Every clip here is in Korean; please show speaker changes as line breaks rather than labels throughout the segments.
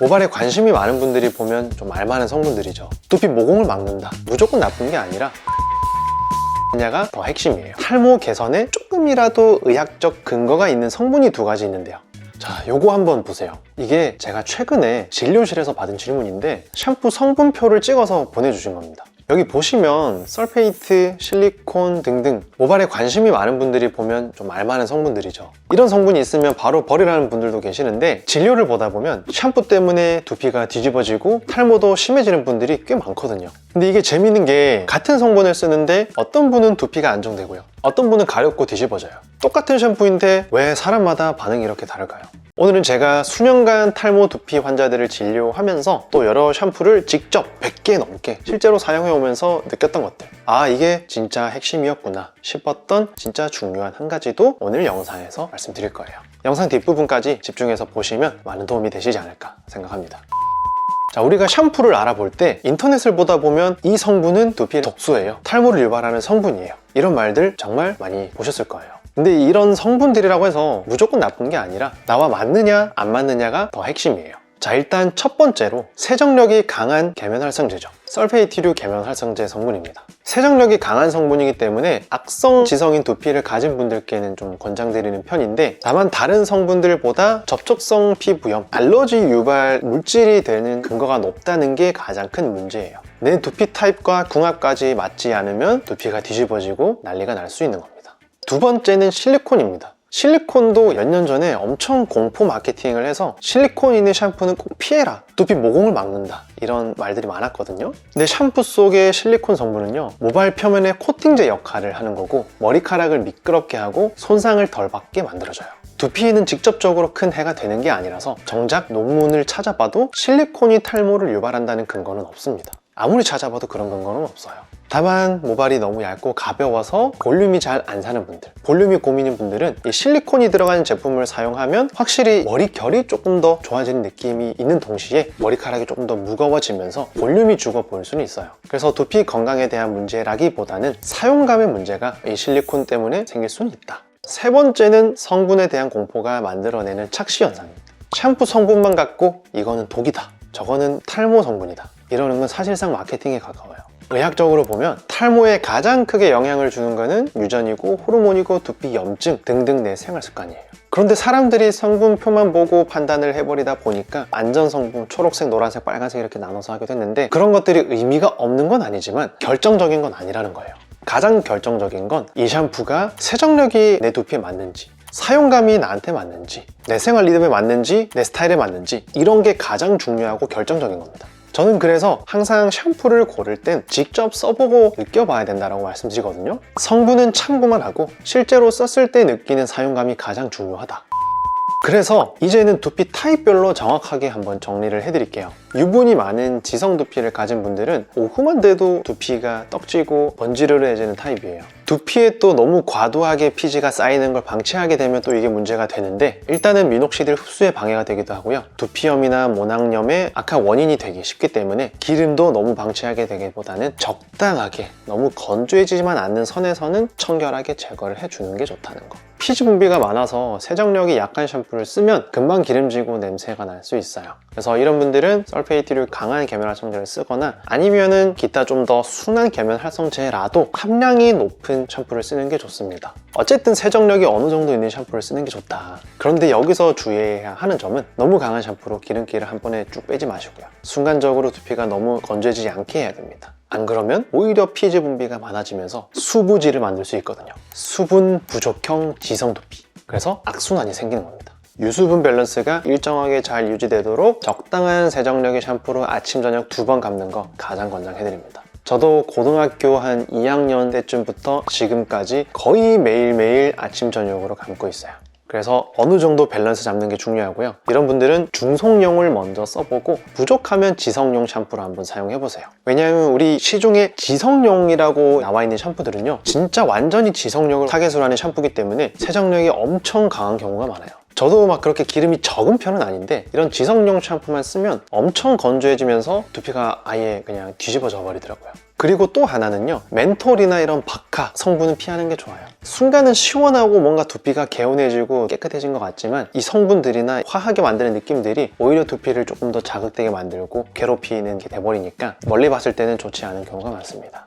모발에 관심이 많은 분들이 보면 좀 알만한 성분들이죠. 두피 모공을 막는다. 무조건 나쁜 게 아니라 냐가 더 핵심이에요. 탈모 개선에 조금이라도 의학적 근거가 있는 성분이 두 가지 있는데요. 자, 요거 한번 보세요. 이게 제가 최근에 진료실에서 받은 질문인데 샴푸 성분표를 찍어서 보내주신 겁니다. 여기 보시면 설페이트, 실리콘 등등 모발에 관심이 많은 분들이 보면 좀 알만한 성분들이죠. 이런 성분이 있으면 바로 버리라는 분들도 계시는데 진료를 보다 보면 샴푸 때문에 두피가 뒤집어지고 탈모도 심해지는 분들이 꽤 많거든요. 근데 이게 재밌는 게 같은 성분을 쓰는데 어떤 분은 두피가 안정되고요, 어떤 분은 가렵고 뒤집어져요. 똑같은 샴푸인데 왜 사람마다 반응이 이렇게 다를까요? 오늘은 제가 수년간 탈모 두피 환자들을 진료하면서 또 여러 샴푸를 직접 100개 넘게 실제로 사용해오면서 느꼈던 것들, 아, 이게 진짜 핵심이었구나 싶었던 진짜 중요한 한 가지도 오늘 영상에서 말씀드릴 거예요. 영상 뒷부분까지 집중해서 보시면 많은 도움이 되시지 않을까 생각합니다. 자, 우리가 샴푸를 알아볼 때 인터넷을 보다 보면 이 성분은 두피의 독소예요, 탈모를 유발하는 성분이에요, 이런 말들 정말 많이 보셨을 거예요. 근데 이런 성분들이라고 해서 무조건 나쁜 게 아니라 나와 맞느냐 안 맞느냐가 더 핵심이에요. 자, 일단 첫 번째로 세정력이 강한 계면활성제죠. 설페이트류 계면활성제 성분입니다. 세정력이 강한 성분이기 때문에 악성 지성인 두피를 가진 분들께는 좀 권장드리는 편인데, 다만 다른 성분들보다 접촉성 피부염, 알러지 유발 물질이 되는 근거가 높다는 게 가장 큰 문제예요. 내 두피 타입과 궁합까지 맞지 않으면 두피가 뒤집어지고 난리가 날 수 있는 겁니다. 두 번째는 실리콘입니다. 실리콘도 몇 년 전에 엄청 공포 마케팅을 해서 실리콘 있는 샴푸는 꼭 피해라, 두피 모공을 막는다, 이런 말들이 많았거든요. 근데 샴푸 속의 실리콘 성분은요, 모발 표면에 코팅제 역할을 하는 거고 머리카락을 미끄럽게 하고 손상을 덜 받게 만들어줘요. 두피에는 직접적으로 큰 해가 되는 게 아니라서 정작 논문을 찾아봐도 실리콘이 탈모를 유발한다는 근거는 없습니다. 아무리 찾아봐도 그런 근거는 없어요. 다만 모발이 너무 얇고 가벼워서 볼륨이 잘 안 사는 분들, 볼륨이 고민인 분들은 이 실리콘이 들어간 제품을 사용하면 확실히 머리결이 조금 더 좋아지는 느낌이 있는 동시에 머리카락이 조금 더 무거워지면서 볼륨이 죽어 보일 수는 있어요. 그래서 두피 건강에 대한 문제라기보다는 사용감의 문제가 이 실리콘 때문에 생길 수는 있다. 세 번째는 성분에 대한 공포가 만들어내는 착시 현상입니다. 샴푸 성분만 갖고 이거는 독이다, 저거는 탈모 성분이다, 이러는 건 사실상 마케팅에 가까워요. 의학적으로 보면 탈모에 가장 크게 영향을 주는 거는 유전이고 호르몬이고 두피 염증 등등 내 생활 습관이에요. 그런데 사람들이 성분표만 보고 판단을 해버리다 보니까 안전 성분 초록색, 노란색, 빨간색 이렇게 나눠서 하게 됐는데, 그런 것들이 의미가 없는 건 아니지만 결정적인 건 아니라는 거예요. 가장 결정적인 건 이 샴푸가 세정력이 내 두피에 맞는지, 사용감이 나한테 맞는지, 내 생활 리듬에 맞는지, 내 스타일에 맞는지, 이런 게 가장 중요하고 결정적인 겁니다. 저는 그래서 항상 샴푸를 고를 땐 직접 써보고 느껴봐야 된다고 말씀드리거든요. 성분은 참고만 하고 실제로 썼을 때 느끼는 사용감이 가장 중요하다. 그래서 이제는 두피 타입별로 정확하게 한번 정리를 해드릴게요. 유분이 많은 지성 두피를 가진 분들은 오후만 돼도 두피가 떡지고 번지르르해지는 타입이에요. 두피에 또 너무 과도하게 피지가 쌓이는 걸 방치하게 되면 또 이게 문제가 되는데, 일단은 미녹시딜 흡수에 방해가 되기도 하고요, 두피염이나 모낭염의 악화 원인이 되기 쉽기 때문에 기름도 너무 방치하게 되기보다는 적당하게 너무 건조해지지만 않는 선에서는 청결하게 제거를 해주는 게 좋다는 거. 피지 분비가 많아서 세정력이 약한 샴푸를 쓰면 금방 기름지고 냄새가 날 수 있어요. 그래서 이런 분들은 설페이트류 강한 계면활성제를 쓰거나 아니면은 기타 좀 더 순한 계면활성제라도 함량이 높은 샴푸를 쓰는 게 좋습니다. 어쨌든 세정력이 어느 정도 있는 샴푸를 쓰는 게 좋다. 그런데 여기서 주의해야 하는 점은 너무 강한 샴푸로 기름기를 한 번에 쭉 빼지 마시고요, 순간적으로 두피가 너무 건조해지지 않게 해야 됩니다. 안 그러면 오히려 피지 분비가 많아지면서 수부지를 만들 수 있거든요. 수분 부족형 지성 두피, 그래서 악순환이 생기는 겁니다. 유수분 밸런스가 일정하게 잘 유지되도록 적당한 세정력의 샴푸로 아침 저녁 2번 감는 거 가장 권장해드립니다. 저도 고등학교 한 2학년 때쯤부터 지금까지 거의 매일매일 아침 저녁으로 감고 있어요. 그래서 어느 정도 밸런스 잡는 게 중요하고요. 이런 분들은 중성용을 먼저 써보고 부족하면 지성용 샴푸를 한번 사용해보세요. 왜냐하면 우리 시중에 지성용이라고 나와 있는 샴푸들은요, 진짜 완전히 지성력을 타겟으로 하는 샴푸이기 때문에 세정력이 엄청 강한 경우가 많아요. 저도 막 그렇게 기름이 적은 편은 아닌데 이런 지성용 샴푸만 쓰면 엄청 건조해지면서 두피가 아예 그냥 뒤집어져 버리더라고요. 그리고 또 하나는요, 멘톨이나 이런 박하 성분은 피하는 게 좋아요. 순간은 시원하고 뭔가 두피가 개운해지고 깨끗해진 것 같지만 이 성분들이나 화하게 만드는 느낌들이 오히려 두피를 조금 더 자극되게 만들고 괴롭히는 게 돼버리니까 멀리 봤을 때는 좋지 않은 경우가 많습니다.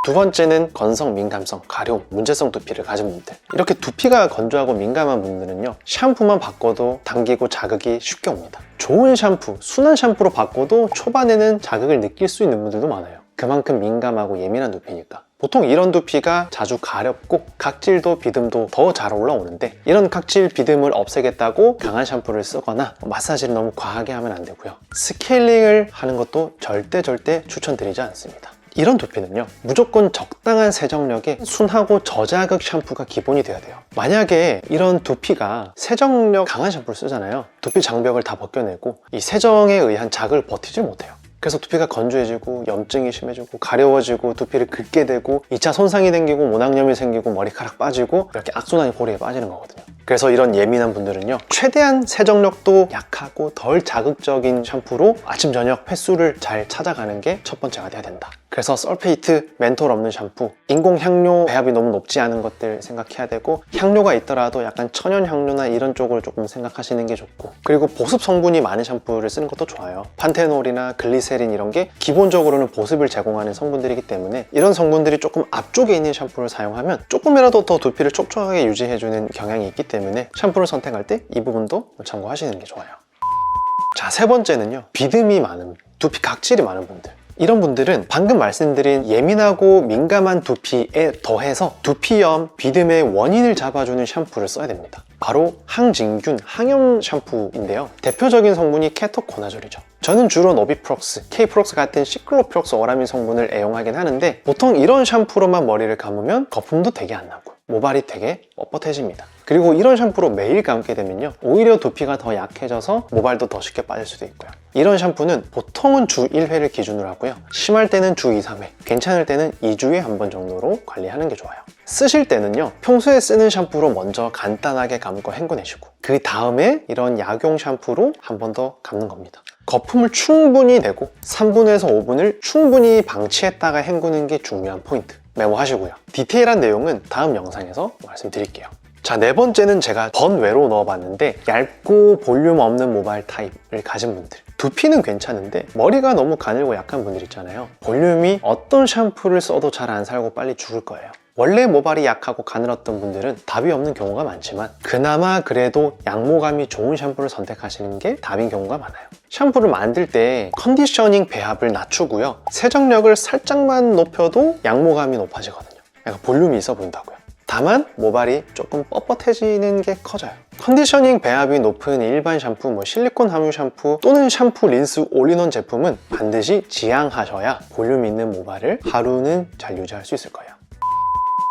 두 번째는 건성, 민감성, 가려움, 문제성 두피를 가진 분들. 이렇게 두피가 건조하고 민감한 분들은요, 샴푸만 바꿔도 당기고 자극이 쉽게 옵니다. 좋은 샴푸, 순한 샴푸로 바꿔도 초반에는 자극을 느낄 수 있는 분들도 많아요. 그만큼 민감하고 예민한 두피니까. 보통 이런 두피가 자주 가렵고 각질도 비듬도 더 잘 올라오는데, 이런 각질 비듬을 없애겠다고 강한 샴푸를 쓰거나 마사지를 너무 과하게 하면 안 되고요. 스케일링을 하는 것도 절대 추천드리지 않습니다. 이런 두피는요, 무조건 적당한 세정력에 순하고 저자극 샴푸가 기본이 돼야 돼요. 만약에 이런 두피가 세정력 강한 샴푸를 쓰잖아요. 두피 장벽을 다 벗겨내고 이 세정에 의한 자극을 버티질 못해요. 그래서 두피가 건조해지고 염증이 심해지고 가려워지고 두피를 긁게 되고 2차 손상이 생기고 모낭염이 생기고 머리카락 빠지고 이렇게 악순환이 고리에 빠지는 거거든요. 그래서 이런 예민한 분들은요, 최대한 세정력도 약하고 덜 자극적인 샴푸로 아침 저녁 횟수를 잘 찾아가는 게 첫 번째가 돼야 된다. 그래서 설페이트, 멘톨 없는 샴푸, 인공 향료 배합이 너무 높지 않은 것들 생각해야 되고, 향료가 있더라도 약간 천연 향료나 이런 쪽을 조금 생각하시는 게 좋고, 그리고 보습 성분이 많은 샴푸를 쓰는 것도 좋아요. 판테놀이나 글리세린 이런 게 기본적으로는 보습을 제공하는 성분들이기 때문에 이런 성분들이 조금 앞쪽에 있는 샴푸를 사용하면 조금이라도 더 두피를 촉촉하게 유지해주는 경향이 있기 때문에 샴푸를 선택할 때 이 부분도 참고하시는 게 좋아요. 자, 세 번째는요, 비듬이 많은, 두피 각질이 많은 분들. 이런 분들은 방금 말씀드린 예민하고 민감한 두피에 더해서 두피염, 비듬의 원인을 잡아주는 샴푸를 써야 됩니다. 바로 항진균, 항염 샴푸인데요. 대표적인 성분이 케토코나졸이죠. 저는 주로 노비프록스, K프록스 같은 시클로피록스 어라민 성분을 애용하긴 하는데, 보통 이런 샴푸로만 머리를 감으면 거품도 되게 안 나고 모발이 되게 뻣뻣해집니다. 그리고 이런 샴푸로 매일 감게 되면요, 오히려 두피가 더 약해져서 모발도 더 쉽게 빠질 수도 있고요. 이런 샴푸는 보통은 주 1회를 기준으로 하고요, 심할 때는 주 2, 3회, 괜찮을 때는 2주에 한 번 정도로 관리하는 게 좋아요. 쓰실 때는요, 평소에 쓰는 샴푸로 먼저 간단하게 감고 헹궈내시고 그 다음에 이런 약용 샴푸로 한 번 더 감는 겁니다. 거품을 충분히 내고 3분에서 5분을 충분히 방치했다가 헹구는 게 중요한 포인트, 메모하시고요. 디테일한 내용은 다음 영상에서 말씀드릴게요. 자, 네 번째는 제가 번외로 넣어봤는데, 얇고 볼륨 없는 모발 타입을 가진 분들. 두피는 괜찮은데 머리가 너무 가늘고 약한 분들 있잖아요. 볼륨이 어떤 샴푸를 써도 잘 안 살고 빨리 죽을 거예요. 원래 모발이 약하고 가늘었던 분들은 답이 없는 경우가 많지만 그나마 그래도 양모감이 좋은 샴푸를 선택하시는 게 답인 경우가 많아요. 샴푸를 만들 때 컨디셔닝 배합을 낮추고요, 세정력을 살짝만 높여도 양모감이 높아지거든요. 약간 볼륨이 있어 보인다고요. 다만 모발이 조금 뻣뻣해지는 게 커져요. 컨디셔닝 배합이 높은 일반 샴푸, 실리콘 함유 샴푸 또는 샴푸, 린스, 올인원 제품은 반드시 지향하셔야 볼륨 있는 모발을 하루는 잘 유지할 수 있을 거예요.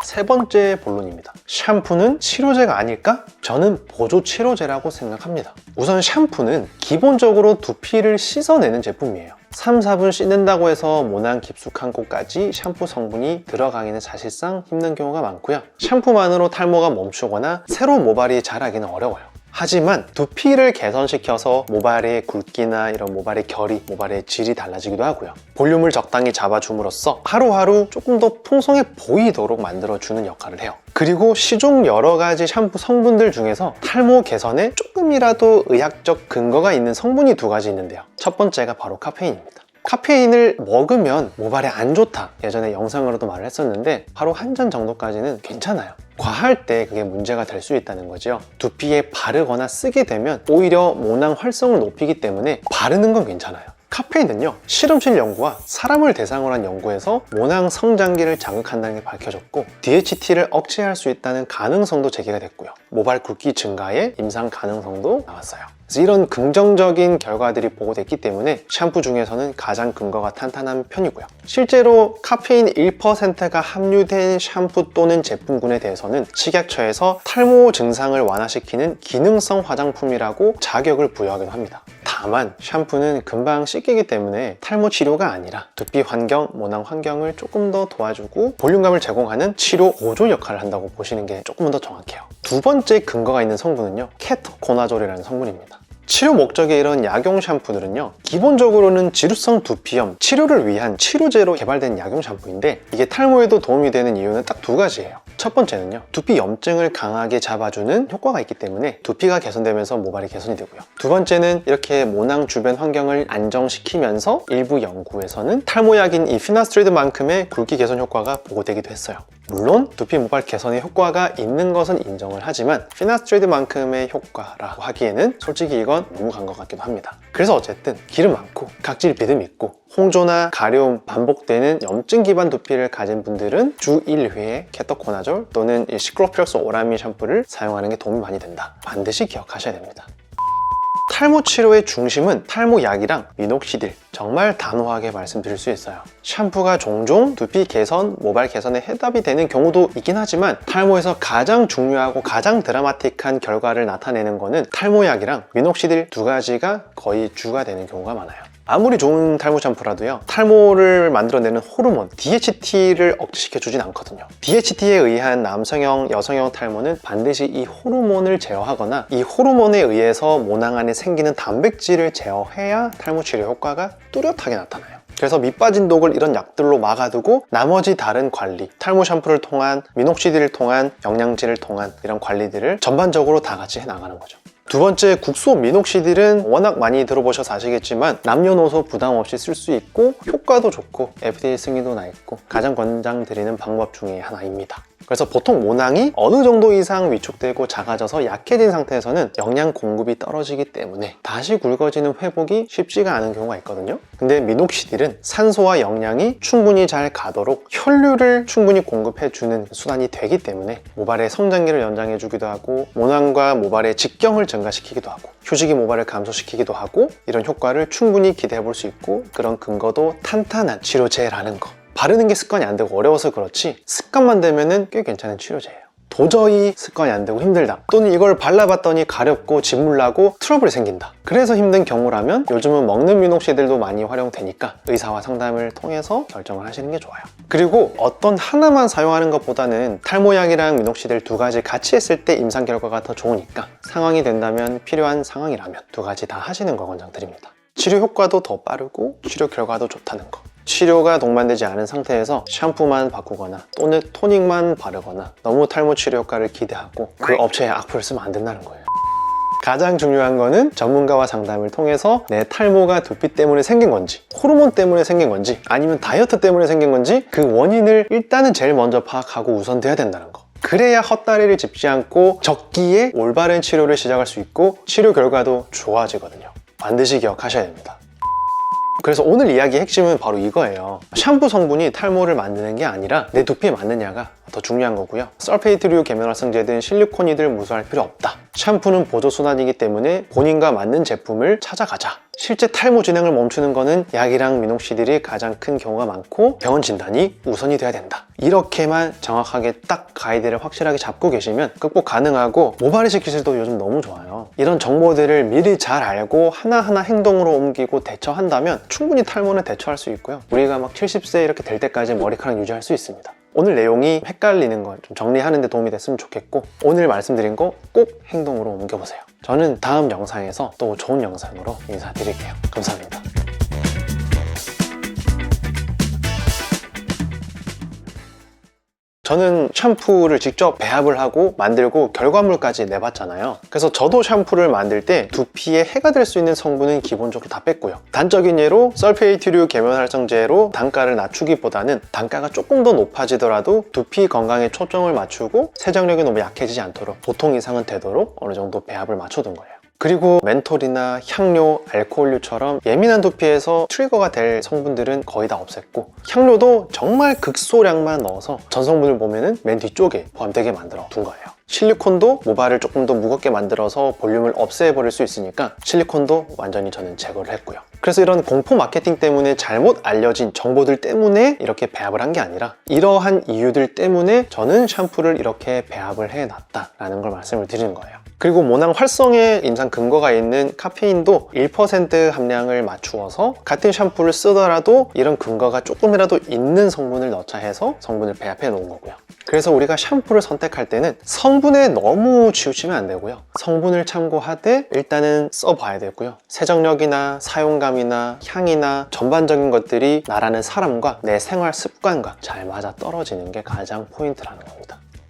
세 번째 본론입니다. 샴푸는 치료제가 아닐까? 저는 보조 치료제라고 생각합니다. 우선 샴푸는 기본적으로 두피를 씻어내는 제품이에요. 3, 4분 씻는다고 해서 모낭 깊숙한 곳까지 샴푸 성분이 들어가기는 사실상 힘든 경우가 많고요. 샴푸만으로 탈모가 멈추거나 새로운 모발이 자라기는 어려워요. 하지만 두피를 개선시켜서 모발의 굵기나 이런 모발의 결이, 모발의 질이 달라지기도 하고요. 볼륨을 적당히 잡아줌으로써 하루하루 조금 더 풍성해 보이도록 만들어주는 역할을 해요. 그리고 시중 여러 가지 샴푸 성분들 중에서 탈모 개선에 조금이라도 의학적 근거가 있는 성분이 두 가지 있는데요. 첫 번째가 바로 카페인입니다. 카페인을 먹으면 모발에 안 좋다, 예전에 영상으로도 말을 했었는데 하루 한 잔 정도까지는 괜찮아요. 과할 때 그게 문제가 될 수 있다는 거죠. 두피에 바르거나 쓰게 되면 오히려 모낭 활성을 높이기 때문에 바르는 건 괜찮아요. 카페인은요, 실험실 연구와 사람을 대상으로 한 연구에서 모낭 성장기를 자극한다는 게 밝혀졌고 DHT를 억제할 수 있다는 가능성도 제기가 됐고요. 모발 굵기 증가의 임상 가능성도 나왔어요. 그래서 이런 긍정적인 결과들이 보고됐기 때문에 샴푸 중에서는 가장 근거가 탄탄한 편이고요. 실제로 카페인 1%가 함유된 샴푸 또는 제품군에 대해서는 식약처에서 탈모 증상을 완화시키는 기능성 화장품이라고 자격을 부여하기도 합니다. 다만 샴푸는 금방 씻기기 때문에 탈모 치료가 아니라 두피 환경, 모낭 환경을 조금 더 도와주고 볼륨감을 제공하는 치료 보조 역할을 한다고 보시는 게 조금 더 정확해요. 두 번째 근거가 있는 성분은요, 케토코나졸이라는 성분입니다. 치료 목적의 이런 약용 샴푸들은요, 기본적으로는 지루성 두피염 치료를 위한 치료제로 개발된 약용 샴푸인데, 이게 탈모에도 도움이 되는 이유는 딱 두 가지예요. 첫 번째는요, 두피 염증을 강하게 잡아주는 효과가 있기 때문에 두피가 개선되면서 모발이 개선이 되고요. 두 번째는 이렇게 모낭 주변 환경을 안정시키면서 일부 연구에서는 탈모약인 이 피나스트리드만큼의 굵기 개선 효과가 보고되기도 했어요. 물론 두피 모발 개선에 효과가 있는 것은 인정을 하지만 피나스트리드만큼의 효과라고 하기에는 솔직히 이건 너무 간 것 같기도 합니다. 그래서 어쨌든 기름 많고 각질 비듬 있고 홍조나 가려움 반복되는 염증 기반 두피를 가진 분들은 주 1회 케토코나졸 또는 시클로피럭스 오라미 샴푸를 사용하는 게 도움이 많이 된다. 반드시 기억하셔야 됩니다. 탈모 치료의 중심은 탈모약이랑 미녹시딜, 정말 단호하게 말씀드릴 수 있어요. 샴푸가 종종 두피 개선, 모발 개선에 해답이 되는 경우도 있긴 하지만 탈모에서 가장 중요하고 가장 드라마틱한 결과를 나타내는 거는 탈모약이랑 미녹시딜 두 가지가 거의 주가 되는 경우가 많아요. 아무리 좋은 탈모 샴푸라도요, 탈모를 만들어내는 호르몬 DHT를 억제시켜 주진 않거든요. DHT에 의한 남성형, 여성형 탈모는 반드시 이 호르몬을 제어하거나 이 호르몬에 의해서 모낭 안에 생기는 단백질을 제어해야 탈모 치료 효과가 뚜렷하게 나타나요. 그래서 밑빠진 독을 이런 약들로 막아두고 나머지 다른 관리, 탈모 샴푸를 통한, 미녹시딜을 통한, 영양제를 통한 이런 관리들을 전반적으로 다 같이 해나가는 거죠. 두 번째, 국소 미녹시딜은 워낙 많이 들어보셔서 아시겠지만 남녀노소 부담 없이 쓸 수 있고 효과도 좋고 FDA 승인도 나 있고 가장 권장드리는 방법 중에 하나입니다. 그래서 보통 모낭이 어느 정도 이상 위축되고 작아져서 약해진 상태에서는 영양 공급이 떨어지기 때문에 다시 굵어지는 회복이 쉽지가 않은 경우가 있거든요. 근데 미녹시딜은 산소와 영양이 충분히 잘 가도록 혈류를 충분히 공급해주는 수단이 되기 때문에 모발의 성장기를 연장해주기도 하고 모낭과 모발의 직경을 증가시키기도 하고 휴지기 모발을 감소시키기도 하고 이런 효과를 충분히 기대해 볼 수 있고 그런 근거도 탄탄한 치료제라는 거. 바르는 게 습관이 안 되고 어려워서 그렇지 습관만 되면은 꽤 괜찮은 치료제예요. 도저히 습관이 안 되고 힘들다, 또는 이걸 발라봤더니 가렵고 진물나고 트러블이 생긴다, 그래서 힘든 경우라면 요즘은 먹는 미녹시딜도 많이 활용되니까 의사와 상담을 통해서 결정을 하시는 게 좋아요. 그리고 어떤 하나만 사용하는 것보다는 탈모약이랑 미녹시딜 두 가지 같이 했을 때 임상 결과가 더 좋으니까 상황이 된다면, 필요한 상황이라면 두 가지 다 하시는 거 권장드립니다. 치료 효과도 더 빠르고 치료 결과도 좋다는 거. 치료가 동반되지 않은 상태에서 샴푸만 바꾸거나 또는 토닉만 바르거나 너무 탈모 치료 효과를 기대하고 그 업체의 악플을 쓰면 안 된다는 거예요. 가장 중요한 거는 전문가와 상담을 통해서 내 탈모가 두피 때문에 생긴 건지, 호르몬 때문에 생긴 건지, 아니면 다이어트 때문에 생긴 건지 그 원인을 일단은 제일 먼저 파악하고 우선돼야 된다는 거. 그래야 헛다리를 짚지 않고 적기에 올바른 치료를 시작할 수 있고 치료 결과도 좋아지거든요. 반드시 기억하셔야 됩니다. 그래서 오늘 이야기의 핵심은 바로 이거예요. 샴푸 성분이 탈모를 만드는 게 아니라 내 두피에 맞느냐가 더 중요한 거고요. 설페이트류 계면활성제든 실리콘이들 무서워할 필요 없다. 샴푸는 보조순환이기 때문에 본인과 맞는 제품을 찾아가자. 실제 탈모 진행을 멈추는 거는 약이랑 미녹시딜이 가장 큰 경우가 많고 병원 진단이 우선이 돼야 된다. 이렇게만 정확하게 딱 가이드를 확실하게 잡고 계시면 극복 가능하고, 모발이식 기술도 요즘 너무 좋아요. 이런 정보들을 미리 잘 알고 하나하나 행동으로 옮기고 대처한다면 충분히 탈모는 대처할 수 있고요. 우리가 막 70세 이렇게 될 때까지 머리카락 유지할 수 있습니다. 오늘 내용이 헷갈리는 거 좀 정리하는 데 도움이 됐으면 좋겠고, 오늘 말씀드린 거 꼭 행동으로 옮겨보세요. 저는 다음 영상에서 또 좋은 영상으로 인사드릴게요. 감사합니다. 저는 샴푸를 직접 배합을 하고 만들고 결과물까지 내봤잖아요. 그래서 저도 샴푸를 만들 때 두피에 해가 될 수 있는 성분은 기본적으로 다 뺐고요. 단적인 예로 설페이트류 계면활성제로 단가를 낮추기보다는 단가가 조금 더 높아지더라도 두피 건강에 초점을 맞추고 세정력이 너무 약해지지 않도록 보통 이상은 되도록 어느 정도 배합을 맞춰둔 거예요. 그리고 멘톨이나 향료, 알코올류처럼 예민한 두피에서 트리거가 될 성분들은 거의 다 없앴고, 향료도 정말 극소량만 넣어서 전성분을 보면은 맨 뒤쪽에 포함되게 만들어 둔 거예요. 실리콘도 모발을 조금 더 무겁게 만들어서 볼륨을 없애버릴 수 있으니까 실리콘도 완전히 저는 제거를 했고요. 그래서 이런 공포 마케팅 때문에 잘못 알려진 정보들 때문에 이렇게 배합을 한 게 아니라 이러한 이유들 때문에 저는 샴푸를 이렇게 배합을 해놨다라는 걸 말씀을 드리는 거예요. 그리고 모낭 활성에 임상 근거가 있는 카페인도 1% 함량을 맞추어서 같은 샴푸를 쓰더라도 이런 근거가 조금이라도 있는 성분을 넣자 해서 성분을 배합해 놓은 거고요. 그래서 우리가 샴푸를 선택할 때는 성분에 너무 치우치면 안 되고요. 성분을 참고하되 일단은 써봐야 되고요. 세정력이나 사용감이나 향이나 전반적인 것들이 나라는 사람과 내 생활 습관과 잘 맞아 떨어지는 게 가장 포인트라는 겁니다.